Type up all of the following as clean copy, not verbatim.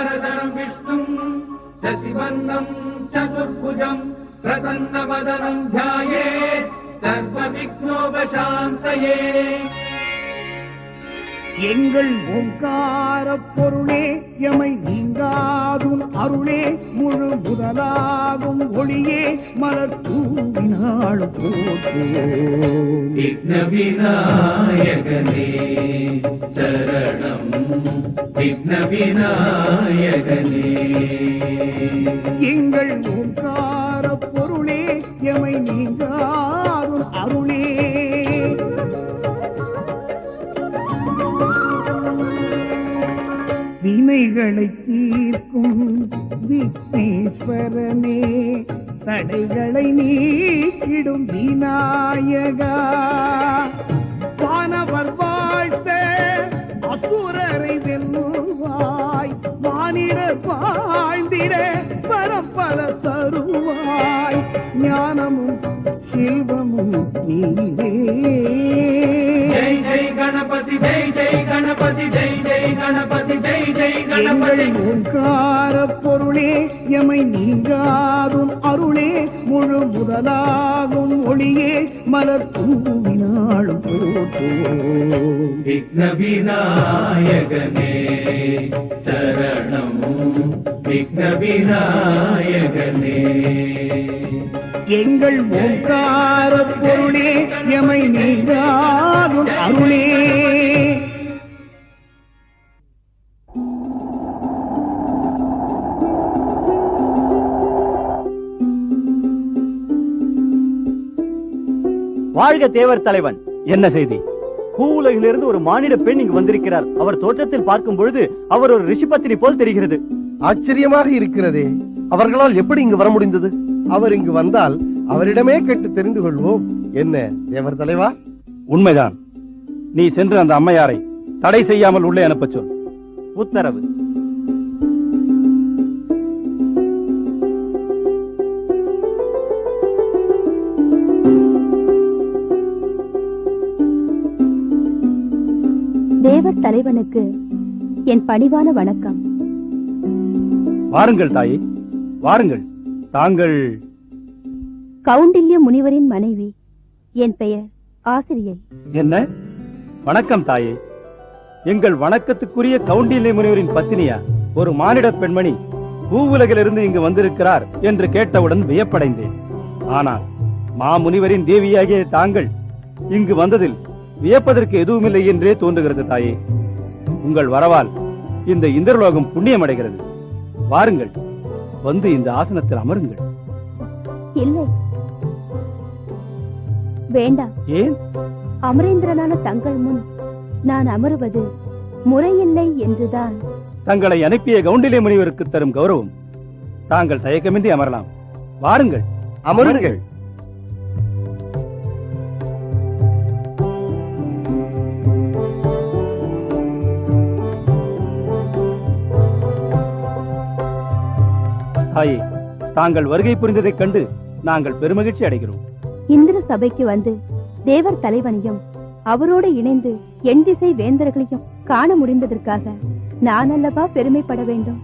शुक्लाम्बरधरं विष्णुं शशिवर्णं चतुर्भुजं प्रसन्नवदनं ध्यायेत् सर्वविघ्नोपशान्तये। எங்கள் ஓங்கார பொருளே எமை நீங்காதும் அருளே முழு முதலாகும் ஒளியே மலர் தூவினாள் போற்றுவோம். விக்ன விநாயகனே சரணம் விக்ன விநாயகனே. எங்கள் ஓங்கார பொருளே எமை நீங்காதும் அருளே வினைகளை தீர்க்கும் விக்னேஸ்வரனே தடைகளை நீக்கிடும் விநாயகா. வானவர் வாழ்த்த அசுரரை வெல்லுவாய் மானிடர் வாழ்ந்திட பரம்பர தருவாய் ஞானமும் செல்வமும் நீரே. ஜெய் ஜெய் கணபதி ஜெய் ஜெய் கணபதி ஜெய் ஜெய் கணபதி ஜெய் ஜெய் கணபதி. ஓங்கார பொருளே எமை நீங்காதும் அருளே முழு முதலாகும் ஒளியே மலர் தூவினாளும் போற்றுவோம். விக்ன விநாயகனே சரணம் விக்ன விநாயகனே. எங்கள் ஓங்கார பொருளே எமை நீங்காதும் அருளே. வாழ்க தேவர் தலைவன். என்ன செய்தி? பூவுலகிலிருந்து ஒரு மானிட பெண் இங்கு வந்திருக்கிறார். அவர் தோற்றத்தில் பார்க்கும் பொழுது அவர் ஒரு ரிஷிபத்தினி போல் தெரிகிறது. ஆச்சரியமாக இருக்கிறதே, அவர்களால் எப்படி இங்கு வர முடிந்தது? அவர் இங்கு வந்தால் அவரிடமே கேட்டு தெரிந்து கொள்வோம். என்ன தேவர் தலைவா? உண்மைதான். நீ சென்று அந்த அம்மையாரை தடை செய்யாமல் உள்ளே அனுப்பச் சொல். உத்தரவு. தேவர் தலைவனுக்கு என் பணிவான வணக்கம். வாருங்கள் தாயே, வாருங்கள். தாங்கள் கௌண்டில்ய முனிவரின் மனைவி. என் பெயர் ஆசிரியை. என்ன? வணக்கம் தாயே. எங்கள் வணக்கத்துக்குரிய கௌண்டில்ய முனிவரின் பத்தினியா ஒரு மானிட பெண்மணி பூவுலகிலிருந்து இங்கு வந்திருக்கிறார் என்று கேட்டவுடன் வியப்படைந்தேன். ஆனால் மாமுனிவரின் தேவியாகிய தாங்கள் இங்கு வந்ததில் வியப்பதற்கு எதுவுமில்லை என்றே தோன்றுகிறது தாயே. உங்கள் வரவால் இந்த இந்திரலோகம் புண்ணியம் அடைகிறது. வாருங்கள், வந்து இந்த ஆசனத்தில் அமருங்கள். இல்லை, வேண்டாம். ஏன்? அமரேந்திரனான தங்கள் முன் நான் அமருவது முறையில்லை என்றுதான். தங்களை அனுப்பிய கௌண்டில்ய முனிவருக்கு தரும் கௌரவம். தாங்கள் தயக்கமின்றி அமரலாம். வாருங்கள், அமருங்கள். தாயே, தாங்கள் வருகை புரிந்ததைக் கண்டு நாங்கள் பெருமகிழ்ச்சி அடைகிறோம். இந்திர சபைக்கு வந்து தேவர் தலைவனையும் அவரோடு இணைந்து என் திசை வேந்தர்களையும் காண முடிந்ததற்காக நான் அல்லவா பெருமைப்பட வேண்டும்.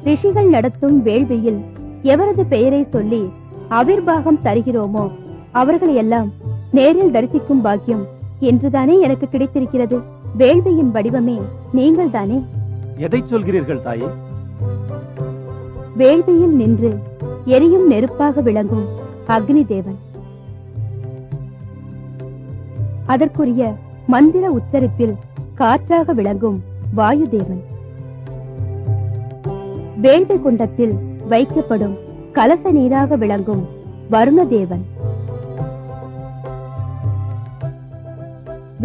ரிஷிகள் நடத்தும் வேள்வியில் எவரது பெயரை சொல்லி அவிர்வாகம் தருகிறோமோ அவர்களை எல்லாம் நேரில் தரிசிக்கும் பாக்கியம் என்றுதானே எனக்கு கிடைத்திருக்கிறது. வேள்வியின் வடிவமே நீங்கள் தானே. எதை சொல்கிறீர்கள் தாயே? வேள்வியில் நின்று எரியும் நெருப்பாக விளங்கும் அக்னி தேவன், அதற்குரிய மந்திர உச்சரிப்பில் காற்றாக விளங்கும் வாயு தேவன், வேள்வி குண்டத்தில் வைக்கப்படும் கலச நீராக விளங்கும் வருண தேவன்,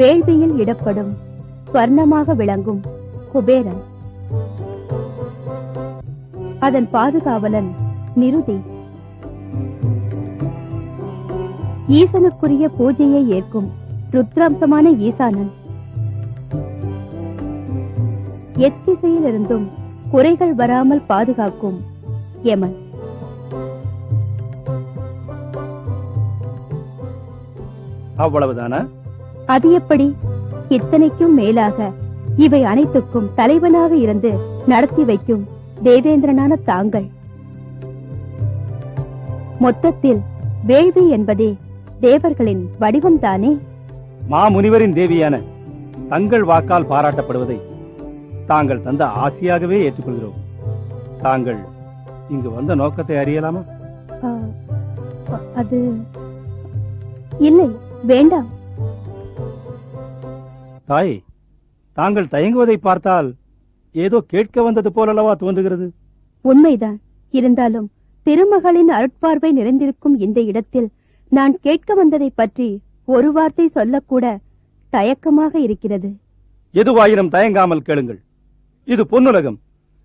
வேள்வியில் இடப்படும் ஸ்வர்ணமாக விளங்கும் குபேரன், அதன் பாதுகாவலன் நிருதி, ஈசனுக்குரிய பூஜையை ஏற்கும் ருத்ராம்சமான ஈசானன், எத்திசையிலிருந்தும் குறைகள் வராமல் பாதுகாக்கும் யமன். அவ்வளவுதானா? அது எப்படி? இத்தனைக்கும் மேலாக இவை அனைத்துக்கும் தலைவனாக இருந்து நடத்தி வைக்கும் தேவேந்திரனான தாங்கள். மொத்தத்தில் வேள்வி என்பதே தேவர்களின் வடிவம் தானே? மாமுனிவரின் தேவியான தங்கள் வாக்கால் பாராட்டப்படுவதை தாங்கள் தந்த ஆசையாகவே ஏற்றுக்கொள்கிறோம். தாங்கள் இங்கு வந்த நோக்கத்தை அறியலாமா? அது இல்லை, வேண்டாம். தாய், தாங்கள் தயங்குவதை பார்த்தால் ஏதோ கேட்க வந்தது போலல்லவா தோன்றுகிறது. உண்மைதான். இருந்தாலும் திருமகளின் அருட்பார்வை நிறைந்திருக்கும் இந்த இடத்தில் நான் கேட்க வந்ததை பற்றி ஒரு வார்த்தை சொல்லக்கூட தயக்கமாக இருக்கிறது. எதுவாயினும் தயங்காமல் கேளுங்கள். இது பொன்னுலகம்.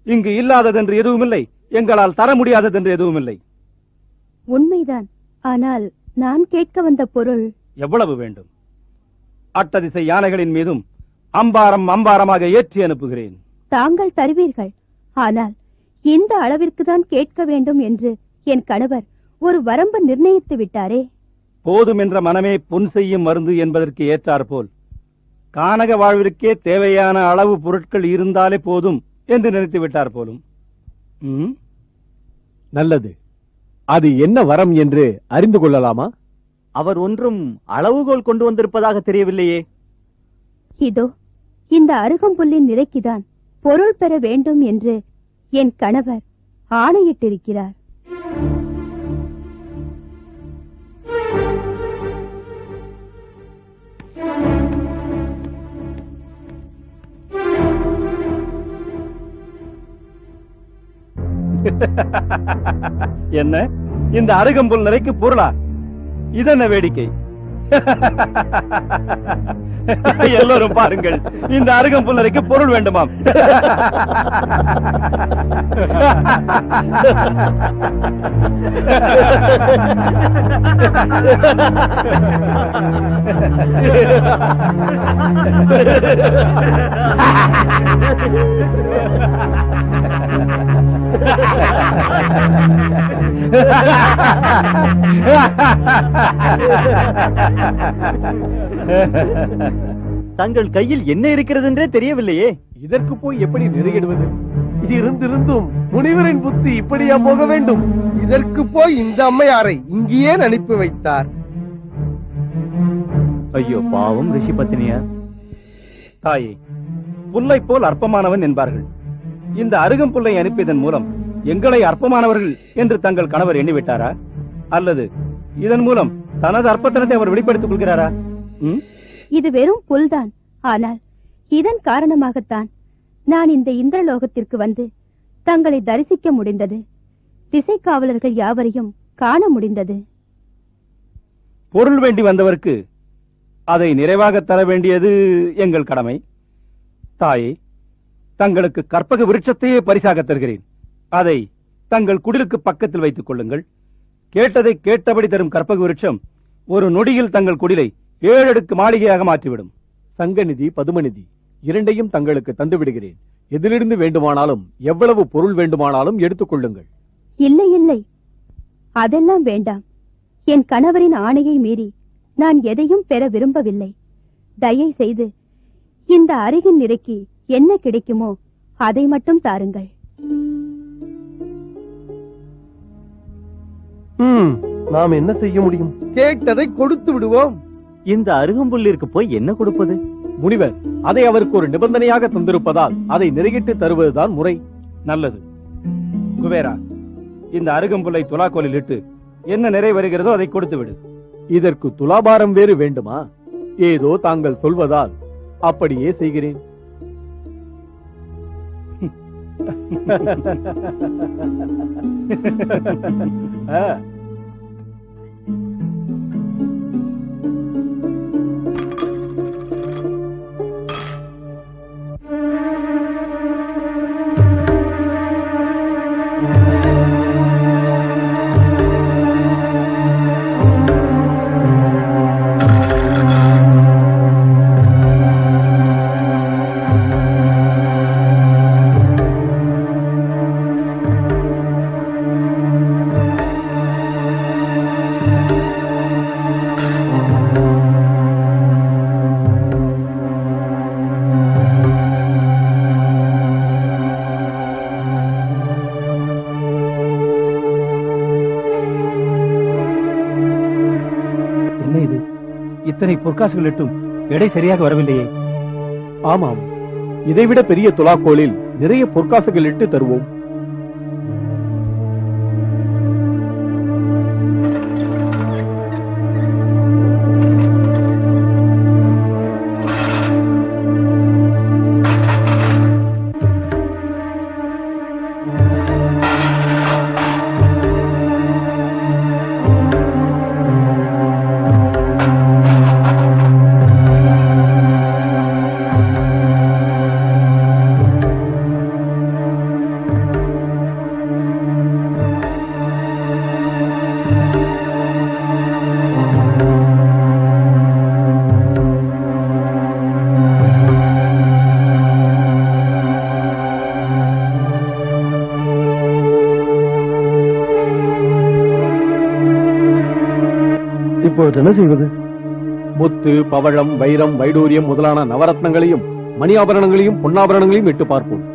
இங்கு இல்லாததென்று எதுவுமில்லை, எங்களால் தர முடியாததென்று எதுவுமில்லை. உண்மைதான். ஆனால் நான் கேட்க வந்த பொருள் எவ்வளவு வேண்டும்? அட்டதிசை யானைகளின் மீதும் அம்பாரம் அம்பாரமாக ஏற்றி அனுப்புகிறேன். தாங்கள் தருவீர்கள். ஆனால் இந்த அளவிற்கு தான் கேட்க வேண்டும் என்று என் கணவர் ஒரு வரம்பு நிர்ணயித்து விட்டாரே. போதும் என்ற மனமே பொன் செய்யும் மருந்து என்பதற்கு ஏற்றாற்போல் கானக வாழ்விற்கே தேவையான அளவு பொருட்கள் இருந்தாலே போதும் என்று நினைத்து விட்டார் போலும். நல்லது. அது என்ன வரம் என்று அறிந்து கொள்ளலாமா? அவர் ஒன்றும் அளவுகோல் கொண்டு வந்திருப்பதாக தெரியவில்லையே. இதோ இந்த அருகம்புல்லின் நிறைக்குதான் பொருள் பெற வேண்டும் என்று என் கணவர் ஆணையிட்டிருக்கிறார். என்ன, இந்த அருகம்புல் நிறைக்கு பொருளா? இதென்ன வேடிக்கை? எல்லோரும் பாருங்கள், இந்த அருகம்புல் நிறைக்கு பொருள் வேண்டுமாம். தங்கள் கையில் என்ன இருக்கிறது என்றே தெரியவில்லையே. இதற்கு போய் எப்படி நிறையிடுவது? இருந்திருந்தும் முனிவரின் புத்தி இப்படியா போக வேண்டும்? இதற்கு போய் இந்த அம்மையாரை இங்கேயே அனுப்பி வைத்தார். ஐயோ பாவம் ரிஷி பத்தினியார். தாயே, புல்லை போல் அற்பமானவன் என்பார்கள். இந்த அருகம்புல்லை அனுப்பியதன் மூலம் எங்களை அற்பமானவர்கள் என்று தங்கள் கணவர் எண்ணிவிட்டாரா? அல்லது இதன் மூலம் தனது அற்பத்தனத்தை அவர் வெளிப்படுத்திக் கொள்கிறாரா? இது வெறும் புல்தான். ஆனால் இதன் காரணமாகத்தான் நான் இந்த இந்திரலோகத்திற்கு வந்து தங்களை தரிசிக்க முடிந்தது. திசை காவலர்கள் யாவரையும் காண முடிந்தது. பொருள் வேண்டி வந்தவருக்கு அதை நிறைவாக தர வேண்டியது எங்கள் கடமை. தாயே, தங்களுக்கு கற்பக விருட்சத்தையே பரிசாக தருகிறேன். அதை தங்கள் குடிலுக்கு பக்கத்தில் வைத்துக் கொள்ளுங்கள். கேட்டதை கேட்டபடி தரும் கற்பக விருட்சம் ஒரு நொடியில் தங்கள் குடிலை 7 அடுக்கு மாளிகையாக மாற்றிவிடும். சங்கநிதி, பதுமநிதி இரண்டையும் தங்களுக்கு தந்து விடுகிறேன். எதிலிருந்து வேண்டுமானாலும் எவ்வளவு பொருள் வேண்டுமானாலும் எடுத்துக் கொள்ளுங்கள். இல்லை இல்லை, அதெல்லாம் வேண்டாம். என் கணவரின் ஆணையை மீறி நான் எதையும் பெற விரும்பவில்லை. தயை செய்து இந்த அருகின் நிறைக்கு என்ன கிடைக்குமோ அதை மட்டும் தாருங்கள். நாம் என்ன செய்ய முடியும்? கேட்டதை கொடுத்து விடுவோம். இந்த அருகம்புல்லிற்கு போய் என்ன கொடுப்பது? முனிவர் அதை அவருக்கு ஒரு நிபந்தனையாக தந்திருப்பதால் அதை நிறையிட்டு தருவதுதான் முறை. நல்லது. குபேரா, இந்த அருகம்புல்லை துலாக்கோலில் இட்டு என்ன நிறை வருகிறதோ அதை கொடுத்து விடு. இதற்கு துலாபாரம் வேறு வேண்டுமா? ஏதோ தாங்கள் சொல்வதால் அப்படியே செய்கிறேன். இத்தனை பொற்காசுகள் இட்டும் எடை சரியாக வரவில்லையே. ஆமாம், இதைவிட பெரிய துலாக்கோலில் நிறைய பொற்காசுகள் இட்டு தருவோம். இப்பொழுது என்ன செய்வது? முத்து, பவழம், வைரம், வைடூரியம் முதலான நவரத்னங்களையும் மணி ஆபரணங்களையும் பொன்னாபரணங்களையும் இட்டு பார்ப்போம்.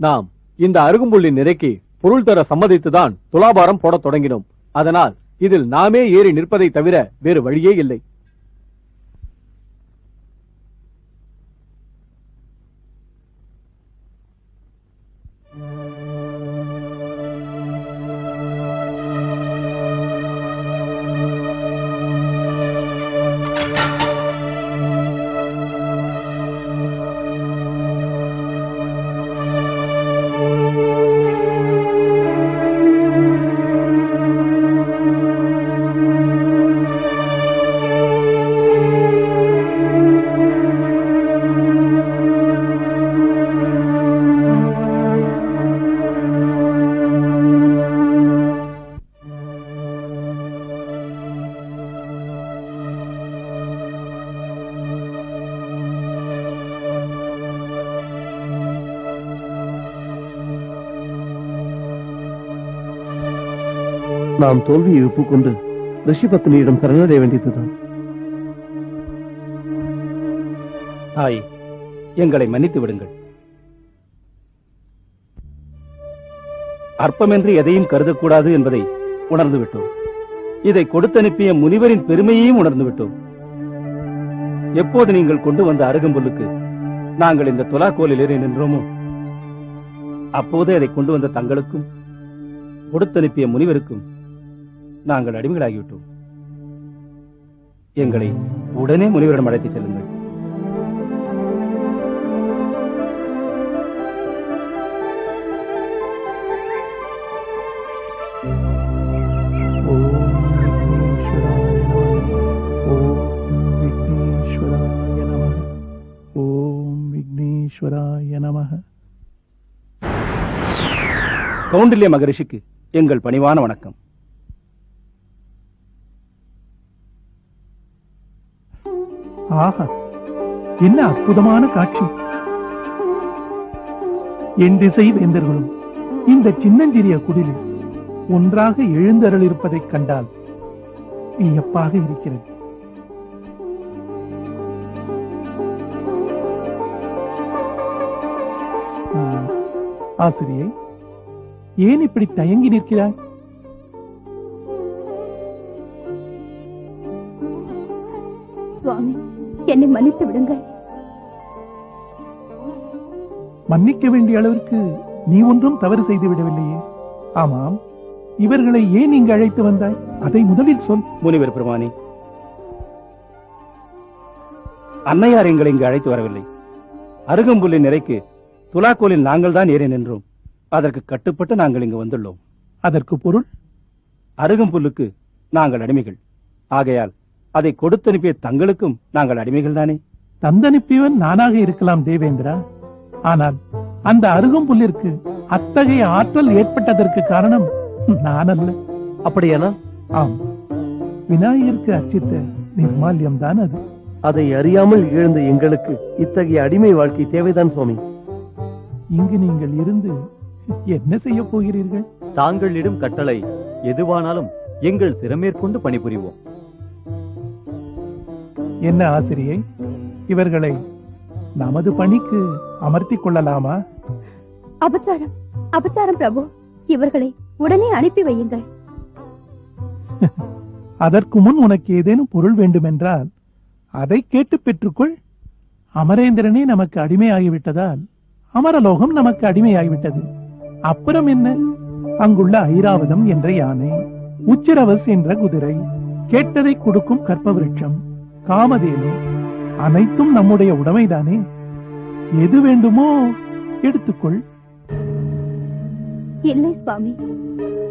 நாம் இந்த அருகும்புல்லின் நிறைக்கு பொருள் தர சம்மதித்துதான் துலாபாரம் போடத் தொடங்கினோம். அதனால் இதில் நாமே ஏறி நிற்பதை தவிர வேறு வழியே இல்லை. நாம் தோல்வியை ஒப்புக்கொண்டு ரிஷிபத்னியிடம் சரணடைய வேண்டியதுதான். தாய், எங்களை மன்னித்து விடுங்கள். அற்பமென்று எதையும் கருதக்கூடாது என்பதை உணர்ந்து விட்டோம். இதை கொடுத்தனுப்பிய முனிவரின் பெருமையையும் உணர்ந்து விட்டோம். எப்போது நீங்கள் கொண்டு வந்த அருகம்புல்லுக்கு நாங்கள் இந்த துலாக்கோலில் ஏறி நின்றோமோ அப்போதே அதை கொண்டு வந்த தங்களுக்கும் கொடுத்தனுப்பிய முனிவருக்கும் நாங்கள் அடிமைகளாகிவிட்டோம். எங்களை உடனே முனிவரிடம் அழைத்து செல்லுங்கள். கௌண்டில்ய மகரிஷிக்கு எங்கள் பணிவான வணக்கம். ஆஹா, என்ன அற்புதமான காட்சி! என் திசை வேந்தர்களும் இந்த சின்னஞ்சிறிய குடிலில் ஒன்றாக எழுந்தருளிருப்பதைக் கண்டால் வியப்பாக இருக்கிறது. ஆசிரியை, ஏன் இப்படி தயங்கி நிற்கிறாய்? சுவாமி, என்னை மன்னித்து விடுங்கள். மன்னிக்க வேண்டிய அளவிற்கு நீ ஒன்றும் தவறு செய்து விடவில்லையே. ஆமாம், இவர்களை ஏன் இங்கு அழைத்து வந்தாய்? அதை முதலில் சொல். முனிவர் பெருமானே, அன்னையார் எங்களை இங்கு அழைத்து வரவில்லை. அருகம்புல்லின் நிறைக்கு துலாக்கோலில் நாங்கள் தான் ஏறி நின்றோம். அதற்கு கட்டுப்பட்டு நாங்கள் இங்கு வந்துள்ளோம். அதற்கு பொருள்? அருகம்புல்லுக்கு நாங்கள் அடிமைகள். ஆகையால் அதை கொடுத்தனுப்பிய தங்களுக்கும் நாங்கள் அடிமைகள் தானே. தந்தனுப்பியவன் நானாக இருக்கலாம் தேவேந்திரா. ஆனால் அந்த அருகம்புல்லிற்கு அத்தகைய ஆற்றல் ஏற்பட்டதற்கு காரணம் நான் அல்ல. அப்படியானா? ஆம், விநாயகருக்கு அர்ச்சித்த நிர்மால்யம் தான் அது. அதை அறியாமல் இழந்த எங்களுக்கு இத்தகைய அடிமை வாழ்க்கை தேவைதான் சுவாமி. இங்கு நீங்கள் இருந்து என்ன செய்ய போகிறீர்கள்? தாங்களிடம் கட்டளை எதுவானாலும் எங்கள் சிரமேற்கொண்டு பணிபுரிவோம். என்ன ஆசிரியை, இவர்களை நமது பணிக்கு அமர்த்திக் கொள்ளலாமா? அபச்சாரம், அபச்சாரம் பிரபு. இவர்களை உடனே அனுப்பி வையுங்கள். அதற்கு முன் உனக்கு ஏதேனும் பொருள் வேண்டுமென்றால் அதை கேட்டு பெற்றுக்கொள். அமரேந்திரனே நமக்கு அடிமையாகிவிட்டதால் அமரலோகம் நமக்கு அடிமையாகிவிட்டது. அப்புறம் என்ன? அங்குள்ள ஐராவதம் என்ற யானை, உச்சிரவஸ் என்ற குதிரை, கேட்டதை கொடுக்கும் கற்பவிருட்சம், காமதேனு, அனைத்தும் நம்முடைய உடைமைதானே. எது வேண்டுமோ எடுத்துக்கொள். இல்லை சுவாமி,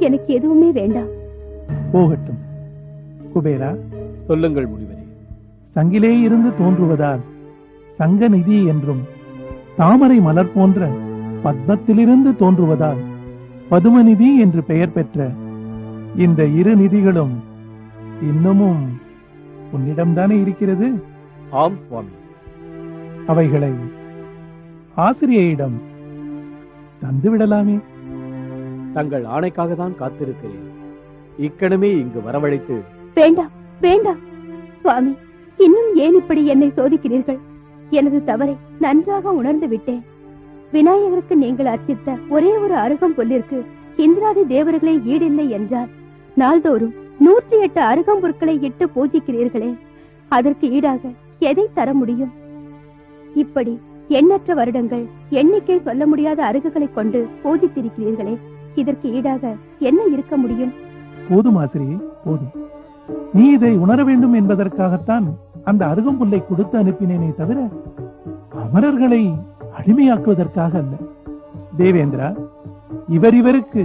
எனக்கு எதுவுமே வேண்டாம். போகட்டும். குபேரா, சொல்லுங்கள் முனிவரே. சங்கிலே இருந்து தோன்றுவதால் சங்க நிதி என்றும், தாமரை மலர் போன்ற பத்மத்திலிருந்து தோன்றுவதால் பதுமநிதி என்று பெயர் பெற்ற இந்த இரு நிதிகளும் இன்னமும் உன்னிடம்தானே இருக்கிறது. ஆம் சுவாமி. அவைகளை ஆசிரியரிடம் தந்து விடலாமே. தங்கள் ஆணைக்காக தான் காத்திருக்கிறேன். இக்கணமே இங்கு வரவழைத்து. வேண்டாம், வேண்டாம் சுவாமி. இன்னும் ஏன் இப்படி என்னை சோதிக்கிறீர்கள்? எனது தவறை நன்றாக உணர்ந்து விட்டேன். விநாயகருக்கு நீங்கள் அர்ச்சித்த ஒரே ஒரு அருகம்புல்லிற்கு இந்திராதி தேவர்களே ஈடில்லை என்றால், நாள்தோறும் 108 அருகம்புற்களை இட்டு பூஜிக்கிறீர்களே, அதற்கு ஈடாக எதை தர முடியும்? இப்படி எண்ணற்ற வருடங்கள் எண்ணிக்கை சொல்ல முடியாத அருகுகளை கொண்டு பூஜித்திருக்கிறீர்களே, இதற்கு ஈடாக என்ன இருக்க முடியும்? போதும் ஆசிரியை, போதும். நீ இதை உணர வேண்டும் என்பதற்காகத்தான் அந்த அருகம்புல்லை கொடுத்து அனுப்பினேனே தவிர அமரர்களை அடிமையாக்குவதற்காக அல்ல. தேவேந்திரா, இவருக்கு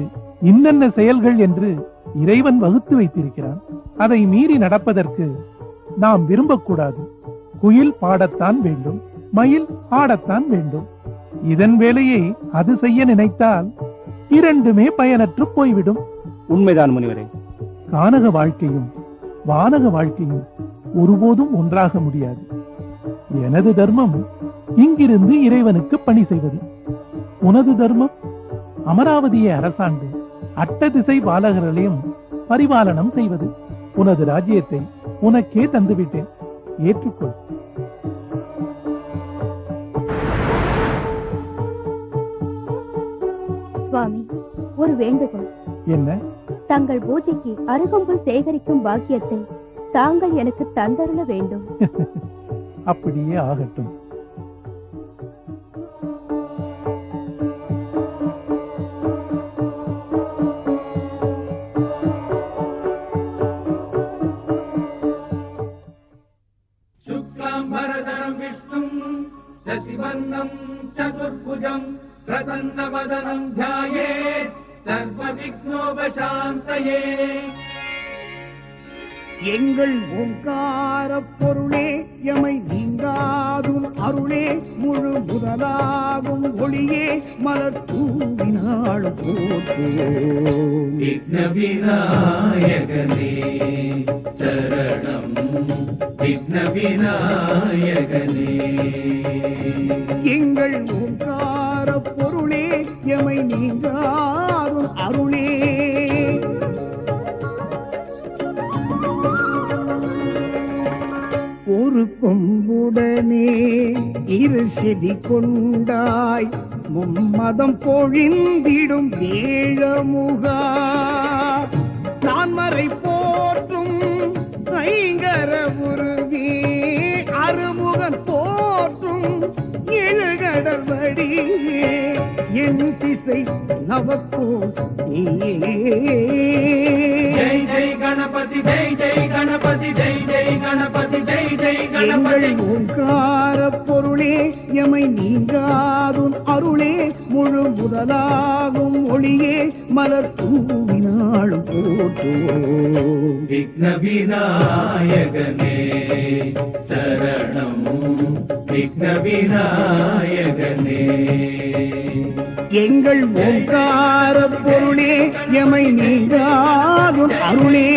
இன்னென்ன செயல்கள் என்று இறைவன் வகுத்து வைத்திருக்கிறான். அதை மீறி நடப்பதற்கு நாம் விரும்பக்கூடாது. குயில் பாடத்தான் வேண்டும், மயில் ஆடத்தான் வேண்டும். இதன் வேலையை அது செய்ய நினைத்தால் இரண்டுமே பயனற்று போய்விடும். உண்மைதான் முனிவரே. கானக வாழ்க்கையும் வானக வாழ்க்கையும் ஒருபோதும் ஒன்றாக முடியாது. எனது தர்மம் இங்கிருந்து இறைவனுக்கு பணி செய்வது. உனது தர்மம் அமராவதியை அரசாண்டு அட்டதிசை பாலகர்களையும் பரிபாலனம் செய்வது. உனது ராஜ்யத்தை உனக்கே தந்துவிட்டேன், ஏற்றுக்கொள். சுவாமி, ஒரு வேண்டுகோள். என்ன? தங்கள் பூஜைக்கு அருகம்புல் சேகரிக்கும் பாக்கியத்தை தாங்கள் எனக்கு தந்தருள வேண்டும். அப்படியே ஆகட்டும். शुक्लाम्बरधरं विष्णुं शशिवर्णं चतुर्भुजं प्रसन्नवदनं ध्यायेत् सर्वविघ्नोपशान्तये. எங்கள் ஓங்கார பொருளே, எமை நீங்காதும் அருளே, முழு முதலாகும் ஒளியே, மலர் தூவினாள் போற்றுவோம். விக்ன விநாயகனே சரணம், விக்ன விநாயகனே. எங்கள் ஓங்கார பொருளே, எமை நீங்காதும் அருளே. ஒரு கொம்புடனே இரு செவி கொண்டாய், மும்மதம் பொழிந்திடும் ஏழமுகா, நான் மறை போற்றும் ஐங்கர உருவே, சுடர்வடி என் திசை நவக்கோள் நீயே. ஜெய் ஜெய் கணபதி ஜெய் ஜெய் கணபதி ஜெய் ஜெய் கணபதி ஜெய் ஜெய் எங்கள் கணபதி. ஓங்கார பொருளே எமை நீங்காதும் அருளே முழு முதலாகும் ஒளியே மலர் தூவினாலும் போற்றுவோம். விக்ன விநாயகனே சரணம் விக்ன விநாயகனே. எங்கள் ஓங்கார பொருளே எமை நீங்காதும் அருளே